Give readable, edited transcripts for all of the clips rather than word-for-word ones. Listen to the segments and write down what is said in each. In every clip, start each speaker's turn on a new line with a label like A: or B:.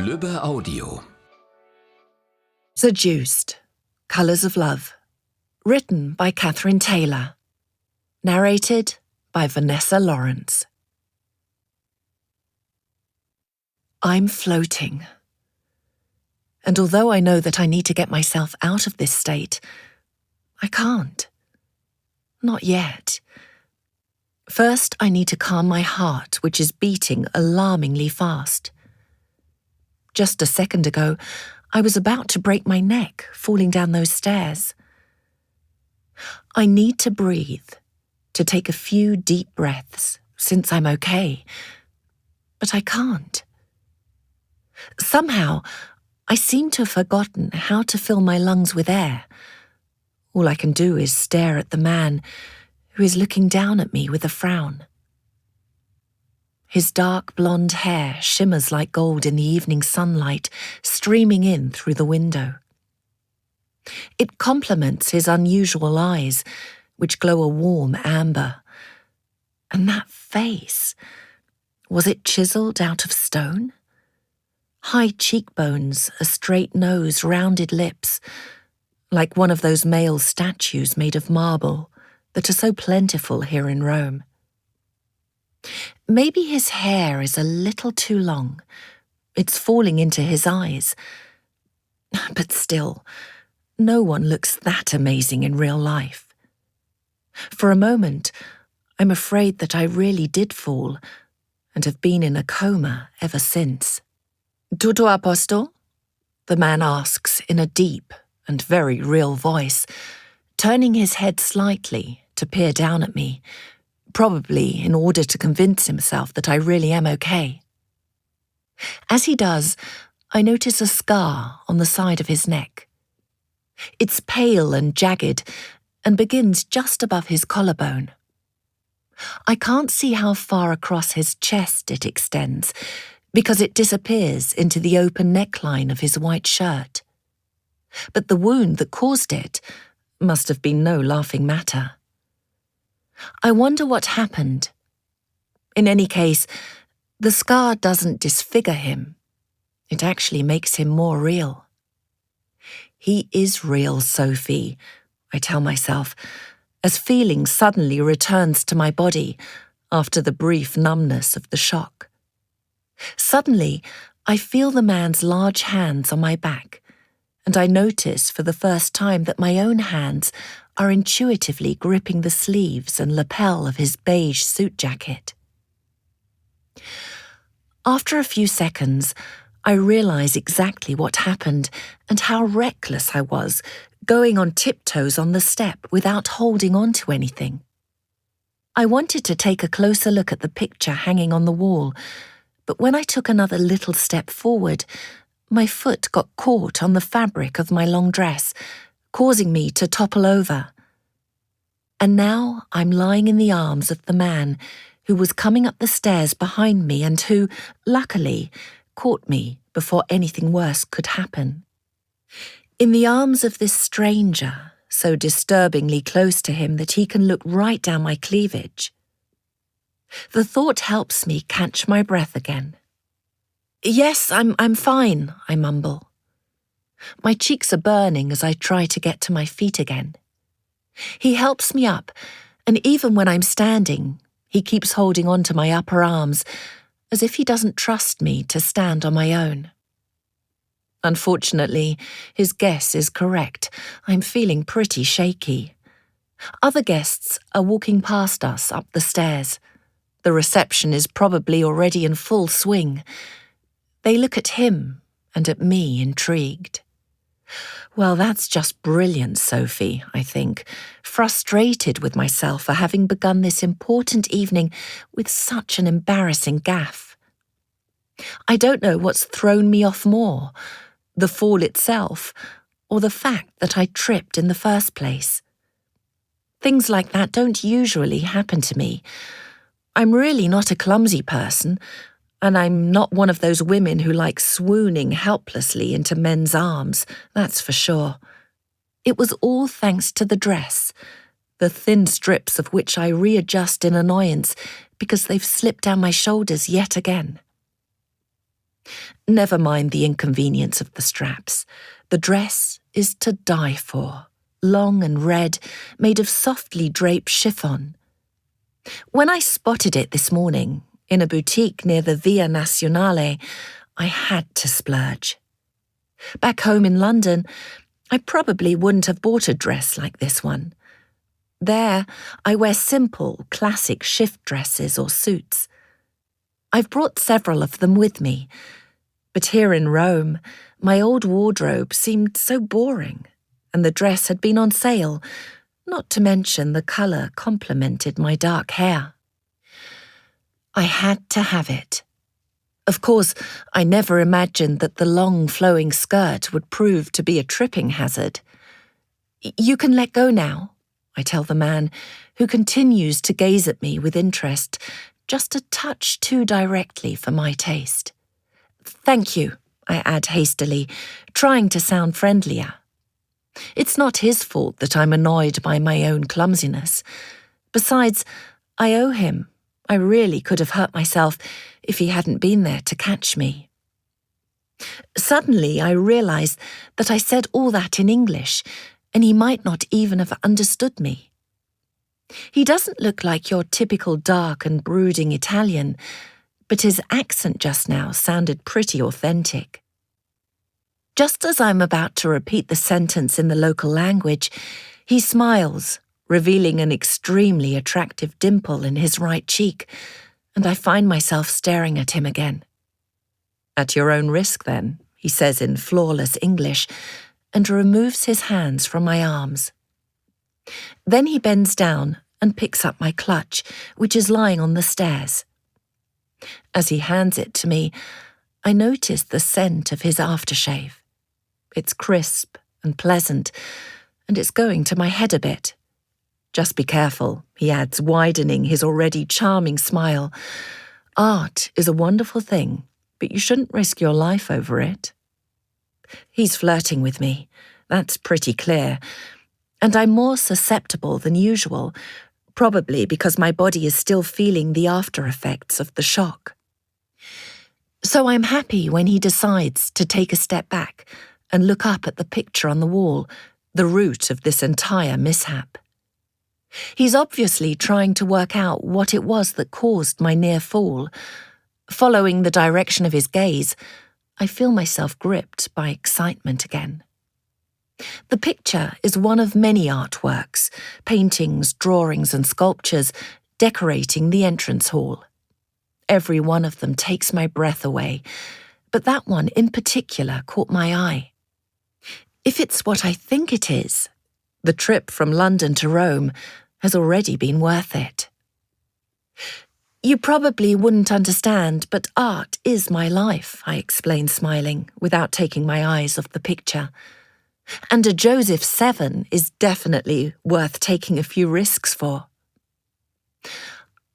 A: Lübbe Audio.
B: SEDUCED, Colours of Love. Written by Kathryn Taylor. Narrated by Vanessa Lawrence. I'm floating. And although I know that I need to get myself out of this state, I can't. Not yet. First, I need to calm my heart, which is beating alarmingly fast. Just a second ago, I was about to break my neck falling down those stairs. I need to breathe, to take a few deep breaths, since I'm okay. But I can't. Somehow, I seem to have forgotten how to fill my lungs with air. All I can do is stare at the man who is looking down at me with a frown. His dark blonde hair shimmers like gold in the evening sunlight streaming in through the window. It complements his unusual eyes, which glow a warm amber. And that face, was it chiseled out of stone? High cheekbones, a straight nose, rounded lips, like one of those male statues made of marble that are so plentiful here in Rome. Maybe his hair is a little too long. It's falling into his eyes. But still, no one looks that amazing in real life. For a moment, I'm afraid that I really did fall and have been in a coma ever since. Tutto a posto? The man asks in a deep and very real voice, turning his head slightly to peer down at me, probably in order to convince himself that I really am okay. As he does, I notice a scar on the side of his neck. It's pale and jagged and begins just above his collarbone. I can't see how far across his chest it extends, because it disappears into the open neckline of his white shirt. But the wound that caused it must have been no laughing matter. I wonder what happened. In any case, the scar doesn't disfigure him. It actually makes him more real. He is real, Sophie, I tell myself, as feeling suddenly returns to my body after the brief numbness of the shock. Suddenly, I feel the man's large hands on my back, and I notice for the first time that my own hands are intuitively gripping the sleeves and lapel of his beige suit jacket. After a few seconds, I realize exactly what happened and how reckless I was, going on tiptoes on the step without holding on to anything. I wanted to take a closer look at the picture hanging on the wall, but when I took another little step forward, my foot got caught on the fabric of my long dress, causing me to topple over. And now I'm lying in the arms of the man who was coming up the stairs behind me and who, luckily, caught me before anything worse could happen. In the arms of this stranger, so disturbingly close to him that he can look right down my cleavage. The thought helps me catch my breath again. Yes, I'm fine, I mumble. My cheeks are burning as I try to get to my feet again. He helps me up, and even when I'm standing, he keeps holding on to my upper arms, as if he doesn't trust me to stand on my own. Unfortunately, his guess is correct. I'm feeling pretty shaky. Other guests are walking past us up the stairs. The reception is probably already in full swing. They look at him and at me, intrigued. Well, that's just brilliant, Sophie, I think, frustrated with myself for having begun this important evening with such an embarrassing gaffe. I don't know what's thrown me off more, the fall itself, or the fact that I tripped in the first place. Things like that don't usually happen to me. I'm really not a clumsy person, and I'm not one of those women who like swooning helplessly into men's arms, that's for sure. It was all thanks to the dress, the thin strips of which I readjust in annoyance because they've slipped down my shoulders yet again. Never mind the inconvenience of the straps. The dress is to die for, long and red, made of softly draped chiffon. When I spotted it this morning, in a boutique near the Via Nazionale, I had to splurge. Back home in London, I probably wouldn't have bought a dress like this one. There, I wear simple, classic shift dresses or suits. I've brought several of them with me, but here in Rome, my old wardrobe seemed so boring, and the dress had been on sale, not to mention the colour complemented my dark hair. I had to have it. Of course, I never imagined that the long flowing skirt would prove to be a tripping hazard. "You can let go now," I tell the man, who continues to gaze at me with interest, just a touch too directly for my taste. "Thank you," I add hastily, trying to sound friendlier. It's not his fault that I'm annoyed by my own clumsiness. Besides, I owe him. I really could have hurt myself if he hadn't been there to catch me. Suddenly, I realise that I said all that in English, and he might not even have understood me. He doesn't look like your typical dark and brooding Italian, but his accent just now sounded pretty authentic. Just as I'm about to repeat the sentence in the local language, he smiles, revealing an extremely attractive dimple in his right cheek, and I find myself staring at him again. "At your own risk, then," he says in flawless English, and removes his hands from my arms. Then he bends down and picks up my clutch, which is lying on the stairs. As he hands it to me, I notice the scent of his aftershave. It's crisp and pleasant, and it's going to my head a bit. "Just be careful," he adds, widening his already charming smile. "Art is a wonderful thing, but you shouldn't risk your life over it." He's flirting with me, that's pretty clear, and I'm more susceptible than usual, probably because my body is still feeling the after effects of the shock. So I'm happy when he decides to take a step back and look up at the picture on the wall, the root of this entire mishap. He's obviously trying to work out what it was that caused my near fall. Following the direction of his gaze, I feel myself gripped by excitement again. The picture is one of many artworks, paintings, drawings and sculptures decorating the entrance hall. Every one of them takes my breath away, but that one in particular caught my eye. If it's what I think it is, the trip from London to Rome has already been worth it. "You probably wouldn't understand, but art is my life," I explain, smiling, without taking my eyes off the picture. "And a Joseph 7 is definitely worth taking a few risks for."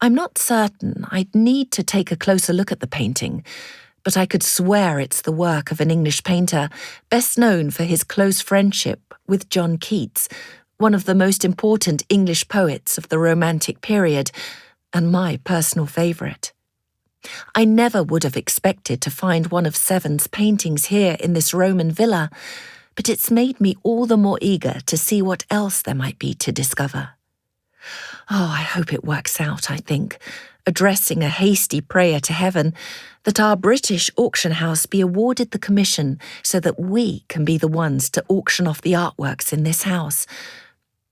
B: I'm not certain. I'd need to take a closer look at the painting, but I could swear it's the work of an English painter best known for his close friendship with John Keats, one of the most important English poets of the Romantic period, and my personal favourite. I never would have expected to find one of Seven's paintings here in this Roman villa, but it's made me all the more eager to see what else there might be to discover. Oh, I hope it works out, I think, addressing a hasty prayer to heaven that our British auction house be awarded the commission so that we can be the ones to auction off the artworks in this house.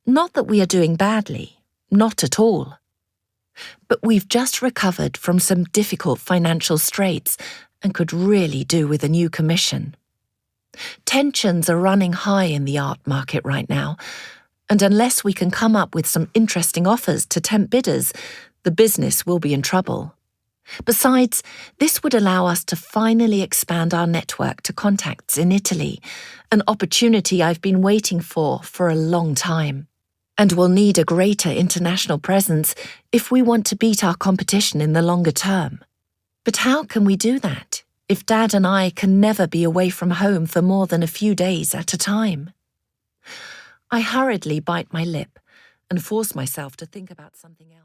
B: Not that we are doing badly, not at all. But we've just recovered from some difficult financial straits and could really do with a new commission. Tensions are running high in the art market right now, and unless we can come up with some interesting offers to tempt bidders, the business will be in trouble. Besides, this would allow us to finally expand our network to contacts in Italy, an opportunity I've been waiting for a long time. And we'll need a greater international presence if we want to beat our competition in the longer term. But how can we do that if Dad and I can never be away from home for more than a few days at a time? I hurriedly bite my lip and force myself to think about something else.